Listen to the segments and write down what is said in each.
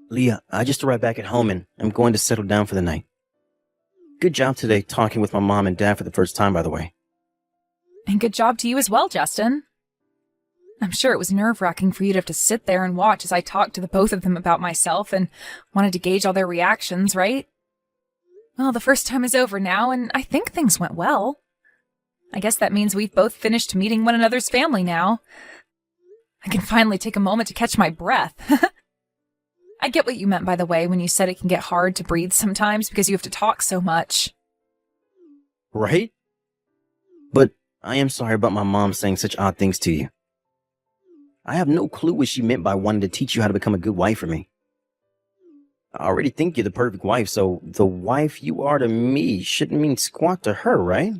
Leah, I just arrived back at home and I'm going to settle down for the night. Good job today talking with my mom and dad for the first time, by the way. And good job to you as well, Justin. I'm sure it was nerve-wracking for you to have to sit there and watch as I talked to the both of them about myself and wanted to gauge all their reactions, right? Well, the first time is over now, and I think things went well. I guess that means we've both finished meeting one another's family now. I can finally take a moment to catch my breath. I get what you meant, by the way, when you said it can get hard to breathe sometimes because you have to talk so much. Right? But I am sorry about my mom saying such odd things to you. I have no clue what she meant by wanting to teach you how to become a good wife for me. I already think you're the perfect wife, so the wife you are to me shouldn't mean squat to her, right?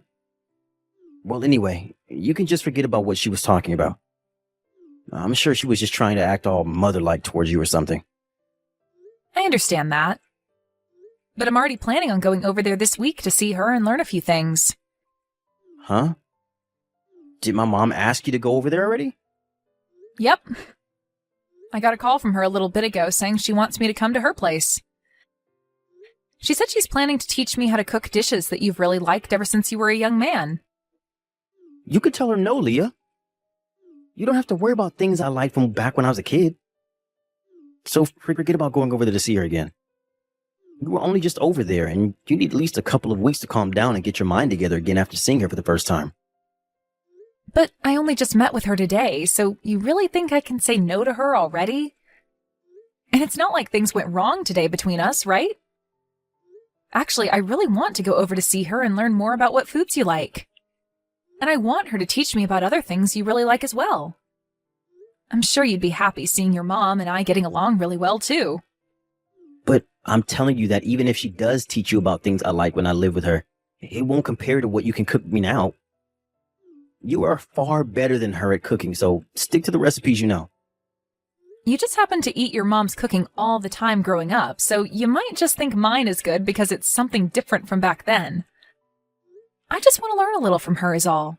Well, anyway, you can just forget about what she was talking about. I'm sure she was just trying to act all mother-like towards you or something. I understand that. But I'm already planning on going over there this week to see her and learn a few things. Huh? Did my mom ask you to go over there already? Yep. I got a call from her a little bit ago saying she wants me to come to her place. She said she's planning to teach me how to cook dishes that you've really liked ever since you were a young man. You could tell her no, Leah. You don't have to worry about things I liked from back when I was a kid. So forget about going over there to see her again. You were only just over there, and you need at least a couple of weeks to calm down and get your mind together again after seeing her for the first time. But I only just met with her today, so you really think I can say no to her already? And it's not like things went wrong today between us, right? Actually, I really want to go over to see her and learn more about what foods you like. And I want her to teach me about other things you really like as well. I'm sure you'd be happy seeing your mom and I getting along really well, too. But I'm telling you that even if she does teach you about things I like when I live with her, it won't compare to what you can cook me now. You are far better than her at cooking, so stick to the recipes you know. You just happen to eat your mom's cooking all the time growing up, so you might just think mine is good because it's something different from back then. I just want to learn a little from her is all.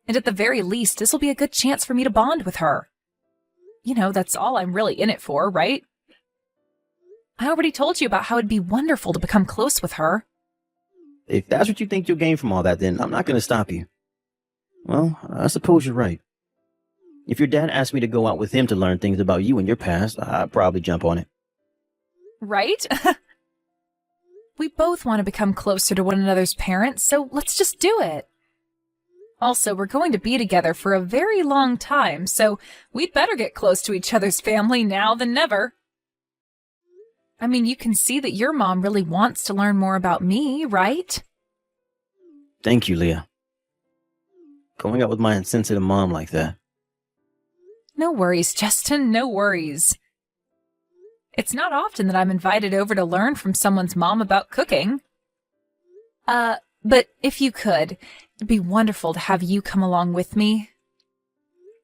And at the very least, this will be a good chance for me to bond with her. You know, that's all I'm really in it for, right? I already told you about how it'd be wonderful to become close with her. If that's what you think you'll gain from all that, then I'm not going to stop you. Well, I suppose you're right. If your dad asked me to go out with him to learn things about you and your past, I'd probably jump on it. Right? We both want to become closer to one another's parents, so let's just do it. Also, we're going to be together for a very long time, so we'd better get close to each other's family now than never. I mean, you can see that your mom really wants to learn more about me, right? Thank you, Leah. Going out with my insensitive mom like that. No worries, Justin, no worries. It's not often that I'm invited over to learn from someone's mom about cooking. But if you could, it'd be wonderful to have you come along with me.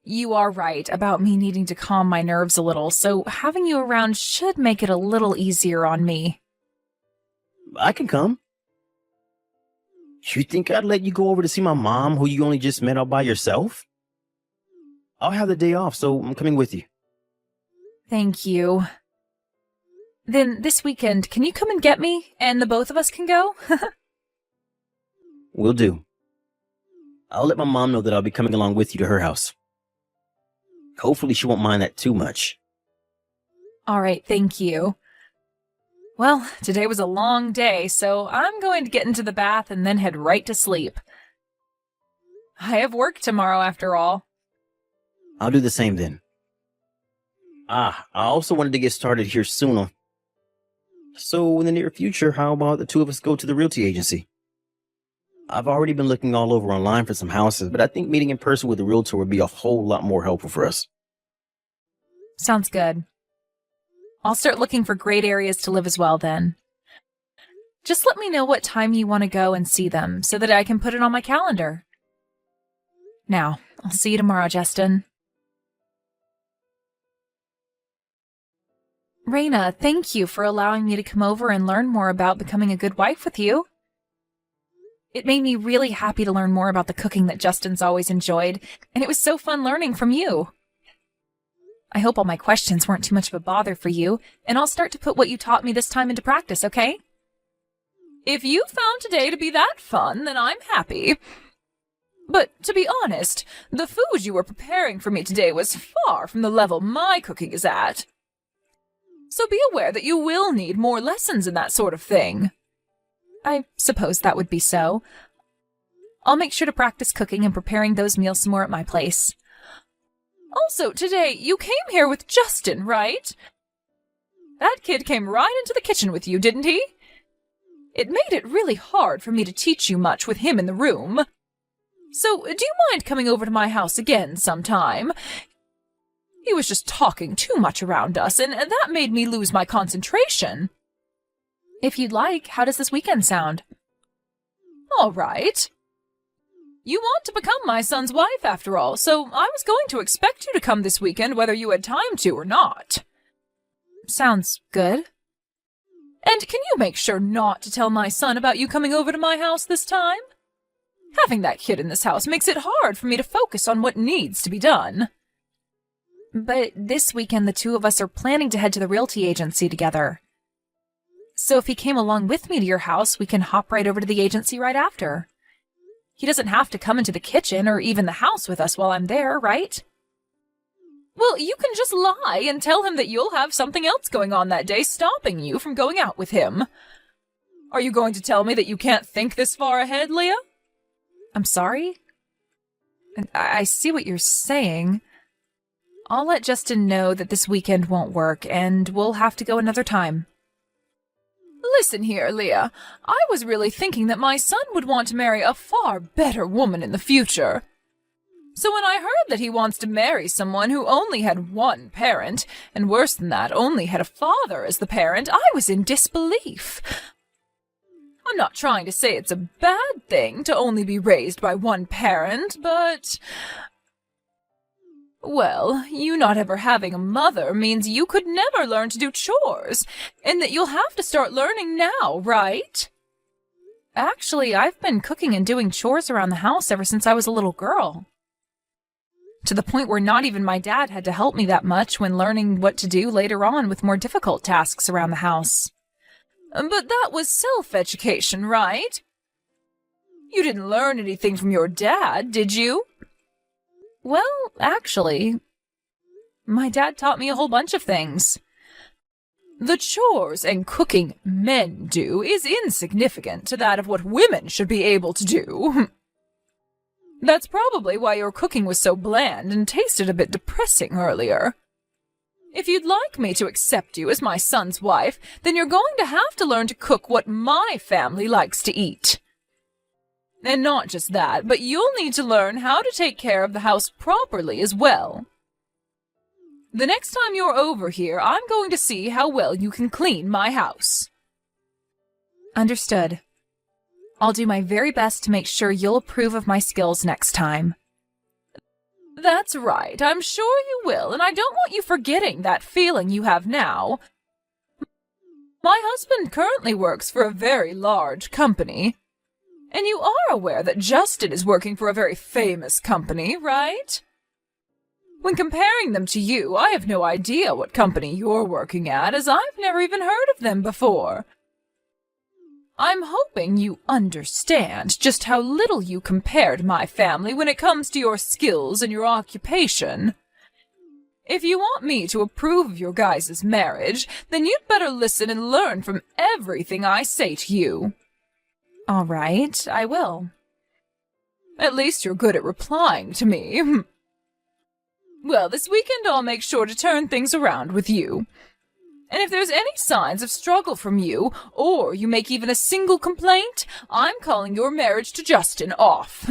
You are right about me needing to calm my nerves a little, so having you around should make it a little easier on me. I can come. You think I'd let you go over to see my mom, who you only just met all by yourself? I'll have the day off, so I'm coming with you. Thank you. Then this weekend, can you come and get me, and the both of us can go? Will do. I'll let my mom know that I'll be coming along with you to her house. Hopefully she won't mind that too much. All right, thank you. Well, today was a long day, so I'm going to get into the bath and then head right to sleep. I have work tomorrow, after all. I'll do the same then. I also wanted to get started here soon. So in the near future, how about the two of us go to the realty agency? I've already been looking all over online for some houses, but I think meeting in person with a realtor would be a whole lot more helpful for us. Sounds good. I'll start looking for great areas to live as well then. Just let me know what time you want to go and see them so that I can put it on my calendar. Now, I'll see you tomorrow, Justin. Raina, thank you for allowing me to come over and learn more about becoming a good wife with you. It made me really happy to learn more about the cooking that Justin's always enjoyed, and it was so fun learning from you. I hope all my questions weren't too much of a bother for you, and I'll start to put what you taught me this time into practice, okay? If you found today to be that fun, then I'm happy. But to be honest, the food you were preparing for me today was far from the level my cooking is at. So be aware that you will need more lessons in that sort of thing. I suppose that would be so. I'll make sure to practice cooking and preparing those meals some more at my place. Also, today, you came here with Justin, right? That kid came right into the kitchen with you, didn't he? It made it really hard for me to teach you much with him in the room. So, do you mind coming over to my house again sometime? He was just talking too much around us, and that made me lose my concentration. If you'd like, how does this weekend sound? All right. You want to become my son's wife, after all, so I was going to expect you to come this weekend whether you had time to or not. Sounds good. And can you make sure not to tell my son about you coming over to my house this time? Having that kid in this house makes it hard for me to focus on what needs to be done. But this weekend the two of us are planning to head to the realty agency together. So if he came along with me to your house, we can hop right over to the agency right after. He doesn't have to come into the kitchen or even the house with us while I'm there, right? Well, you can just lie and tell him that you'll have something else going on that day stopping you from going out with him. Are you going to tell me that you can't think this far ahead, Leah? I'm sorry? I see what you're saying. I'll let Justin know that this weekend won't work, and we'll have to go another time. Listen here, Leah. I was really thinking that my son would want to marry a far better woman in the future. So when I heard that he wants to marry someone who only had one parent, and worse than that, only had a father as the parent, I was in disbelief. I'm not trying to say it's a bad thing to only be raised by one parent, but... Well, you not ever having a mother means you could never learn to do chores, and that you'll have to start learning now, right? Actually, I've been cooking and doing chores around the house ever since I was a little girl. To the point where not even my dad had to help me that much when learning what to do later on with more difficult tasks around the house. But that was self-education, right? You didn't learn anything from your dad, did you? Well, actually, my dad taught me a whole bunch of things. The chores and cooking men do is insignificant to that of what women should be able to do. That's probably why your cooking was so bland and tasted a bit depressing earlier. If you'd like me to accept you as my son's wife, then you're going to have to learn to cook what my family likes to eat. And not just that, but you'll need to learn how to take care of the house properly as well. The next time you're over here, I'm going to see how well you can clean my house. Understood. I'll do my very best to make sure you'll approve of my skills next time. That's right, I'm sure you will, and I don't want you forgetting that feeling you have now. My husband currently works for a very large company. And you are aware that Justin is working for a very famous company, right? When comparing them to you, I have no idea what company you're working at, as I've never even heard of them before. I'm hoping you understand just how little you compare to my family when it comes to your skills and your occupation. If you want me to approve of your guys' marriage, then you'd better listen and learn from everything I say to you. All right, I will. At least you're good at replying to me. Well, this weekend I'll make sure to turn things around with you. And if there's any signs of struggle from you, or you make even a single complaint, I'm calling your marriage to Justin off.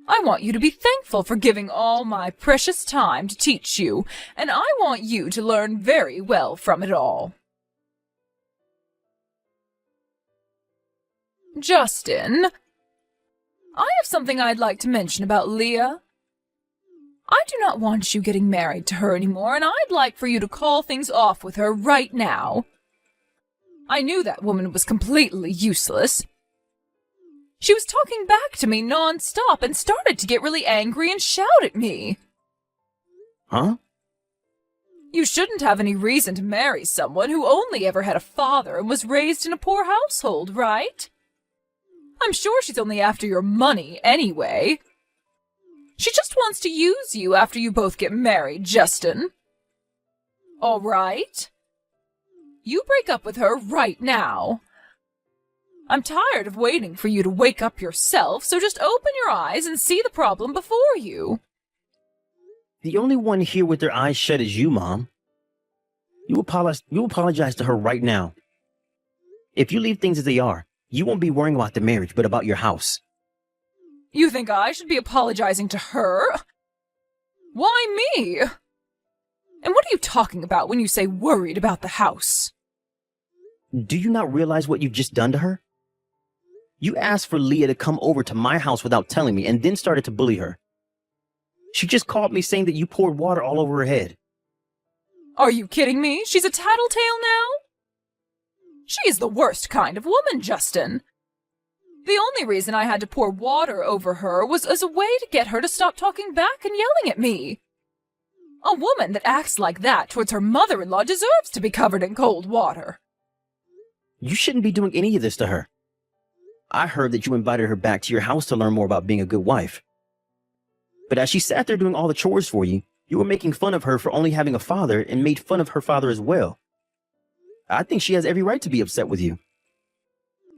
I want you to be thankful for giving all my precious time to teach you, and I want you to learn very well from it all. Justin, I have something I'd like to mention about Leah. I do not want you getting married to her anymore, and I'd like for you to call things off with her right now. I knew that woman was completely useless. She was talking back to me non-stop and started to get really angry and shout at me. Huh? You shouldn't have any reason to marry someone who only ever had a father and was raised in a poor household, right? I'm sure she's only after your money anyway. She just wants to use you after you both get married, Justin. All right? You break up with her right now. I'm tired of waiting for you to wake up yourself, so just open your eyes and see the problem before you. The only one here with their eyes shut is you, Mom. You apologize to her right now. If you leave things as they are, you won't be worrying about the marriage, but about your house. You think I should be apologizing to her? Why me? And what are you talking about when you say worried about the house? Do you not realize what you've just done to her? You asked for Leah to come over to my house without telling me and then started to bully her. She just called me saying that you poured water all over her head. Are you kidding me? She's a tattletale now? She is the worst kind of woman, Justin. The only reason I had to pour water over her was as a way to get her to stop talking back and yelling at me. A woman that acts like that towards her mother-in-law deserves to be covered in cold water. You shouldn't be doing any of this to her. I heard that you invited her back to your house to learn more about being a good wife. But as she sat there doing all the chores for you, you were making fun of her for only having a father and made fun of her father as well. I think she has every right to be upset with you.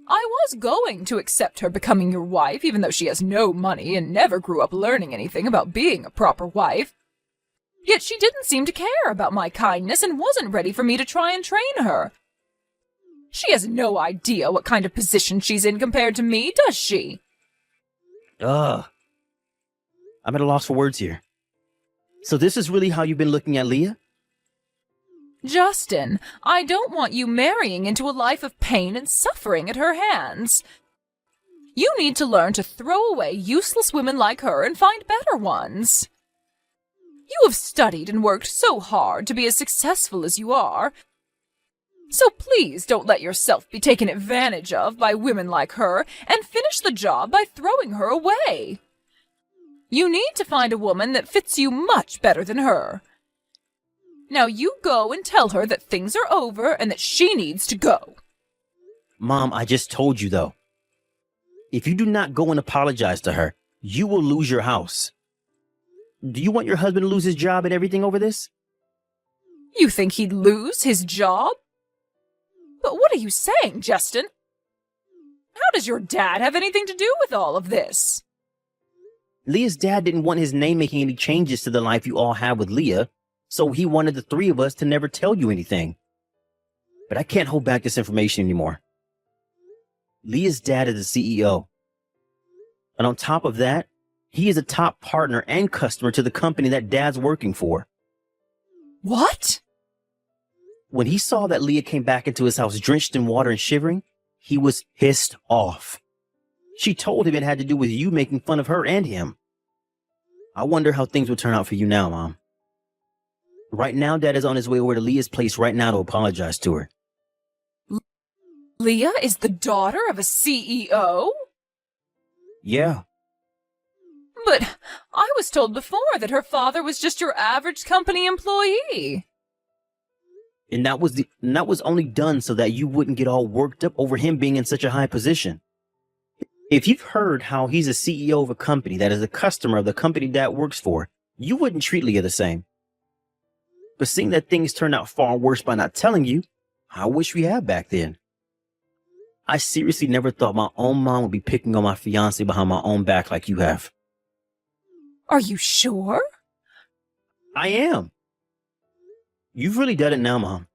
I was going to accept her becoming your wife, even though she has no money and never grew up learning anything about being a proper wife. Yet she didn't seem to care about my kindness and wasn't ready for me to try and train her. She has no idea what kind of position she's in compared to me, does she? I'm at a loss for words here. So this is really how you've been looking at Leah? Justin, I don't want you marrying into a life of pain and suffering at her hands. You need to learn to throw away useless women like her and find better ones. You have studied and worked so hard to be as successful as you are. So please don't let yourself be taken advantage of by women like her and finish the job by throwing her away. You need to find a woman that fits you much better than her. Now you go and tell her that things are over and that she needs to go. Mom, I just told you though. If you do not go and apologize to her, you will lose your house. Do you want your husband to lose his job and everything over this? You think he'd lose his job? But what are you saying, Justin? How does your dad have anything to do with all of this? Leah's dad didn't want his name making any changes to the life you all have with Leah, so he wanted the three of us to never tell you anything. But I can't hold back this information anymore. Leah's dad is the CEO. And on top of that, he is a top partner and customer to the company that Dad's working for. What? When he saw that Leah came back into his house drenched in water and shivering, he was pissed off. She told him it had to do with you making fun of her and him. I wonder how things will turn out for you now, Mom. Right now, Dad is on his way over to Leah's place right now to apologize to her. Leah is the daughter of a CEO? Yeah. But I was told before that her father was just your average company employee. And that was only done so that you wouldn't get all worked up over him being in such a high position. If you've heard how he's a CEO of a company that is a customer of the company Dad works for, you wouldn't treat Leah the same. But seeing that things turned out far worse by not telling you, I wish we had back then. I seriously never thought my own mom would be picking on my fiancé behind my own back like you have. Are you sure? I am. You've really done it now, Mom.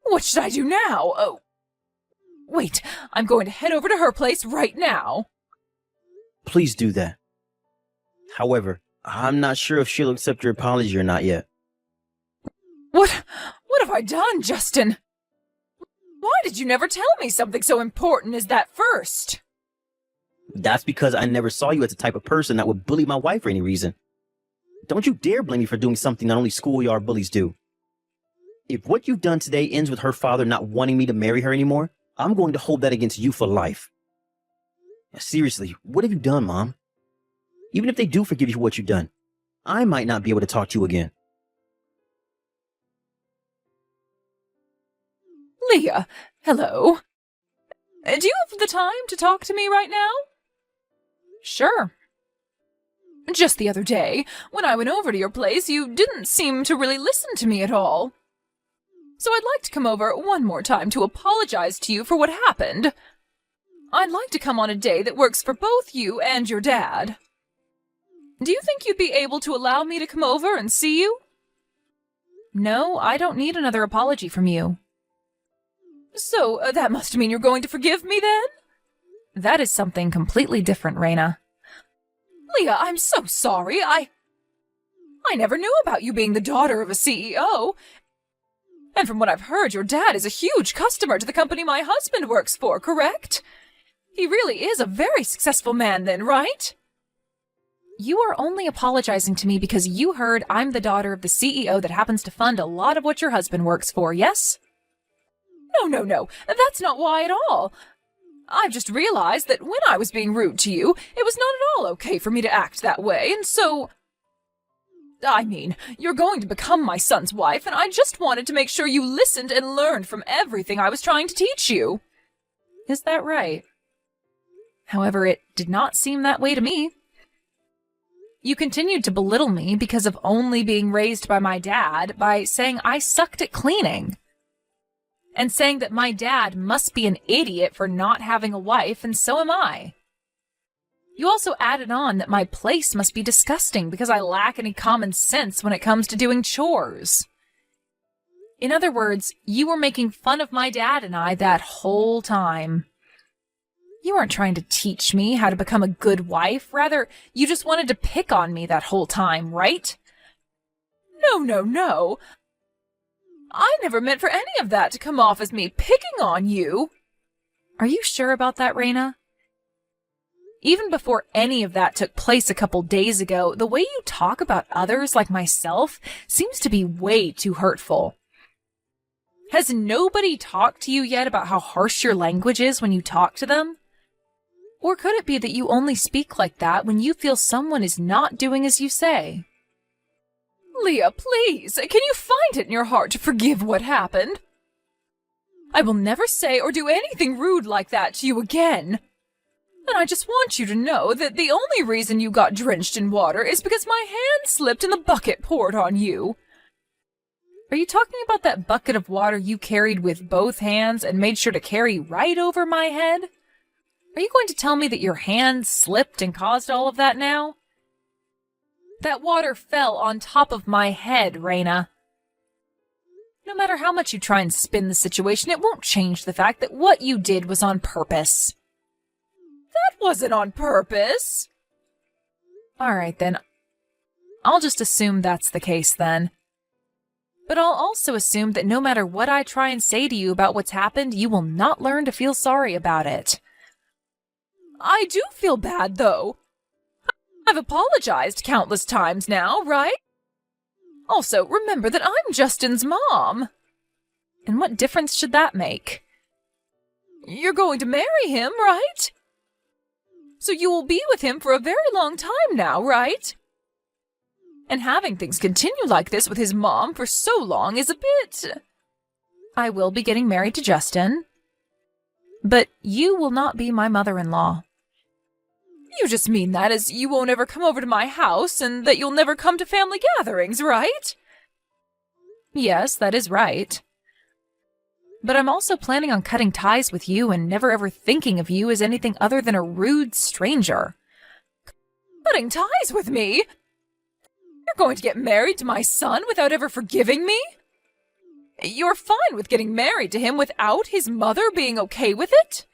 What should I do now? Oh, wait, I'm going to head over to her place right now. Please do that. However, I'm not sure if she'll accept your apology or not yet. What have I done, Justin? Why did you never tell me something so important as that first? That's because I never saw you as the type of person that would bully my wife for any reason. Don't you dare blame me for doing something that only schoolyard bullies do. If what you've done today ends with her father not wanting me to marry her anymore, I'm going to hold that against you for life. Seriously, what have you done, Mom? Even if they do forgive you for what you've done, I might not be able to talk to you again. Leah, hello. Do you have the time to talk to me right now? Sure. Just the other day, when I went over to your place, you didn't seem to really listen to me at all. So I'd like to come over one more time to apologize to you for what happened. I'd like to come on a day that works for both you and your dad. Do you think you'd be able to allow me to come over and see you? No, I don't need another apology from you. So, that must mean you're going to forgive me then? That is something completely different, Raina. Leah, I'm so sorry. I never knew about you being the daughter of a CEO. And from what I've heard, your dad is a huge customer to the company my husband works for, correct? He really is a very successful man then, right? You are only apologizing to me because you heard I'm the daughter of the CEO that happens to fund a lot of what your husband works for, yes? No. That's not why at all. I've just realized that when I was being rude to you, it was not at all okay for me to act that way, and so... I mean, you're going to become my son's wife, and I just wanted to make sure you listened and learned from everything I was trying to teach you. Is that right? However, it did not seem that way to me. You continued to belittle me because of only being raised by my dad by saying I sucked at cleaning. And saying that my dad must be an idiot for not having a wife, and so am I. You also added on that my place must be disgusting because I lack any common sense when it comes to doing chores. In other words, you were making fun of my dad and I that whole time. You weren't trying to teach me how to become a good wife. Rather, you just wanted to pick on me that whole time, right? No. I never meant for any of that to come off as me picking on you. Are you sure about that, Raina? Even before any of that took place a couple days ago, the way you talk about others like myself seems to be way too hurtful. Has nobody talked to you yet about how harsh your language is when you talk to them? Or could it be that you only speak like that when you feel someone is not doing as you say? Leah, please, can you find it in your heart to forgive what happened? I will never say or do anything rude like that to you again. And I just want you to know that the only reason you got drenched in water is because my hand slipped and the bucket poured on you. Are you talking about that bucket of water you carried with both hands and made sure to carry right over my head? Are you going to tell me that your hand slipped and caused all of that now? That water fell on top of my head, Raina. No matter how much you try and spin the situation, it won't change the fact that what you did was on purpose. That wasn't on purpose. All right, then. I'll just assume that's the case, then. But I'll also assume that no matter what I try and say to you about what's happened, you will not learn to feel sorry about it. I do feel bad, though. I've apologized countless times now, right? Also, remember that I'm Justin's mom. And what difference should that make? You're going to marry him, right? So you will be with him for a very long time now, right? And having things continue like this with his mom for so long is a bit... I will be getting married to Justin. But you will not be my mother-in-law. You just mean that as you won't ever come over to my house and that you'll never come to family gatherings, right? Yes, that is right. But I'm also planning on cutting ties with you and never ever thinking of you as anything other than a rude stranger. Cutting ties with me? You're going to get married to my son without ever forgiving me? You're fine with getting married to him without his mother being okay with it?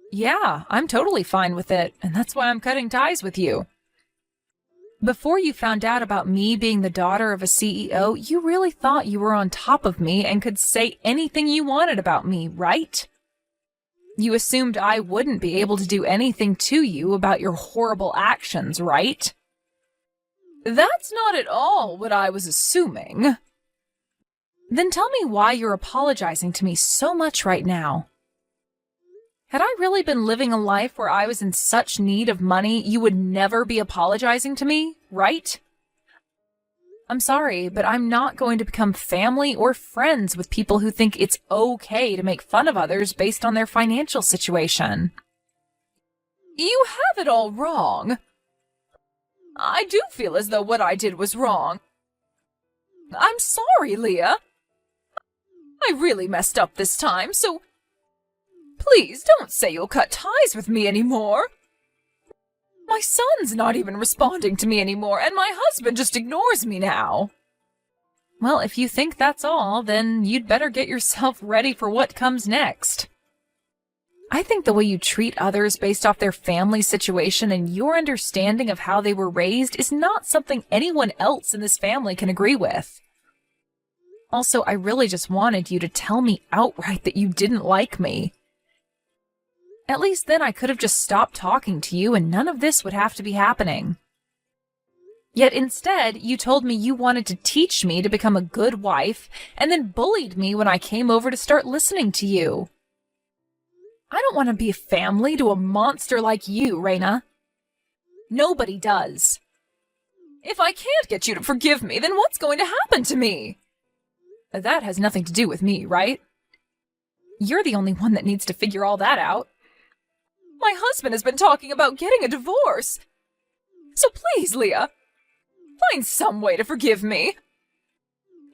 Yeah, I'm totally fine with it, and that's why I'm cutting ties with you. Before you found out about me being the daughter of a CEO, you really thought you were on top of me and could say anything you wanted about me, right? You assumed I wouldn't be able to do anything to you about your horrible actions, right? That's not at all what I was assuming. Then tell me why you're apologizing to me so much right now. Had I really been living a life where I was in such need of money, you would never be apologizing to me, right? I'm sorry, but I'm not going to become family or friends with people who think it's okay to make fun of others based on their financial situation. You have it all wrong. I do feel as though what I did was wrong. I'm sorry, Leah. I really messed up this time, so please don't say you'll cut ties with me anymore. My son's not even responding to me anymore, and my husband just ignores me now. Well, if you think that's all, then you'd better get yourself ready for what comes next. I think the way you treat others based off their family situation and your understanding of how they were raised is not something anyone else in this family can agree with. Also, I really just wanted you to tell me outright that you didn't like me. At least then I could have just stopped talking to you and none of this would have to be happening. Yet instead, you told me you wanted to teach me to become a good wife and then bullied me when I came over to start listening to you. I don't want to be a family to a monster like you, Raina. Nobody does. If I can't get you to forgive me, then what's going to happen to me? That has nothing to do with me, right? You're the only one that needs to figure all that out. My husband has been talking about getting a divorce. So please, Leah, find some way to forgive me.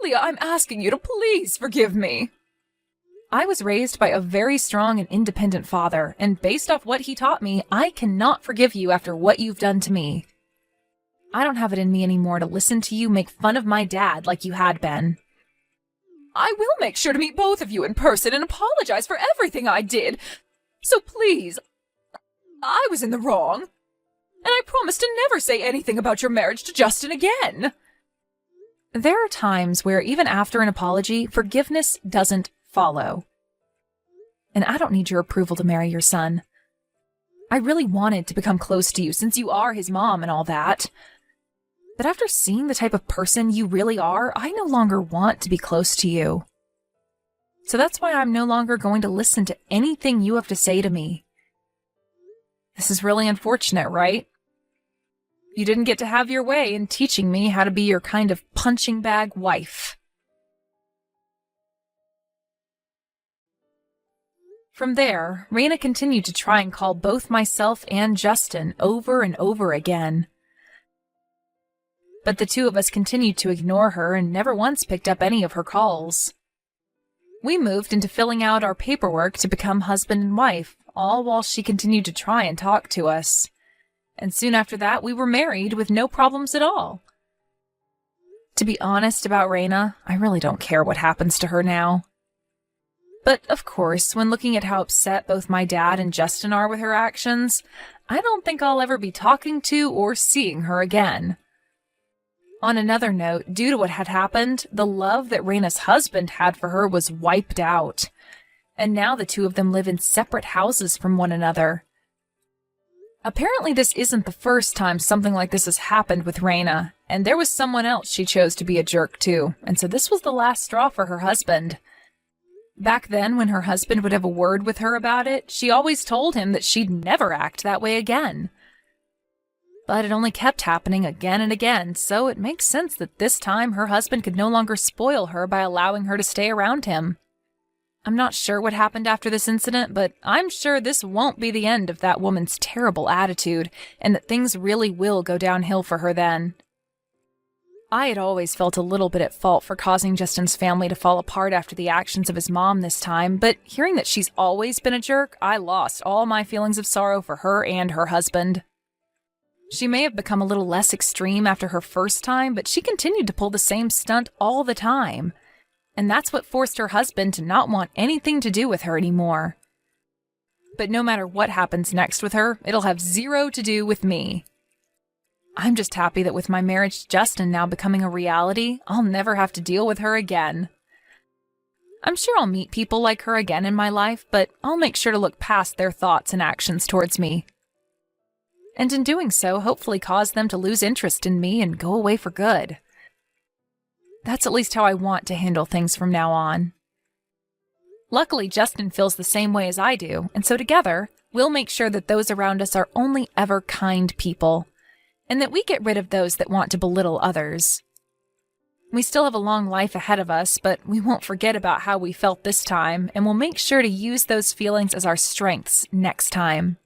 Leah, I'm asking you to please forgive me. I was raised by a very strong and independent father, and based off what he taught me, I cannot forgive you after what you've done to me. I don't have it in me anymore to listen to you make fun of my dad like you had been. I will make sure to meet both of you in person and apologize for everything I did. So please, I was in the wrong, and I promise to never say anything about your marriage to Justin again. There are times where even after an apology, forgiveness doesn't follow. And I don't need your approval to marry your son. I really wanted to become close to you since you are his mom and all that. But after seeing the type of person you really are, I no longer want to be close to you. So that's why I'm no longer going to listen to anything you have to say to me. This is really unfortunate, right? You didn't get to have your way in teaching me how to be your kind of punching bag wife. From there, Raina continued to try and call both myself and Justin over and over again. But the two of us continued to ignore her and never once picked up any of her calls. We moved into filling out our paperwork to become husband and wife, all while she continued to try and talk to us. And soon after that, we were married with no problems at all. To be honest about Raina, I really don't care what happens to her now. But, of course, when looking at how upset both my dad and Justin are with her actions, I don't think I'll ever be talking to or seeing her again. On another note, due to what had happened, the love that Raina's husband had for her was wiped out. And now the two of them live in separate houses from one another. Apparently this isn't the first time something like this has happened with Raina, and there was someone else she chose to be a jerk to, and so this was the last straw for her husband. Back then, when her husband would have a word with her about it, she always told him that she'd never act that way again. But it only kept happening again and again, so it makes sense that this time her husband could no longer spoil her by allowing her to stay around him. I'm not sure what happened after this incident, but I'm sure this won't be the end of that woman's terrible attitude, and that things really will go downhill for her then. I had always felt a little bit at fault for causing Justin's family to fall apart after the actions of his mom this time, but hearing that she's always been a jerk, I lost all my feelings of sorrow for her and her husband. She may have become a little less extreme after her first time, but she continued to pull the same stunt all the time. And that's what forced her husband to not want anything to do with her anymore. But no matter what happens next with her, it'll have zero to do with me. I'm just happy that with my marriage to Justin now becoming a reality, I'll never have to deal with her again. I'm sure I'll meet people like her again in my life, but I'll make sure to look past their thoughts and actions towards me. And in doing so, hopefully cause them to lose interest in me and go away for good. That's at least how I want to handle things from now on. Luckily, Justin feels the same way as I do, and so together, we'll make sure that those around us are only ever kind people, and that we get rid of those that want to belittle others. We still have a long life ahead of us, but we won't forget about how we felt this time, and we'll make sure to use those feelings as our strengths next time.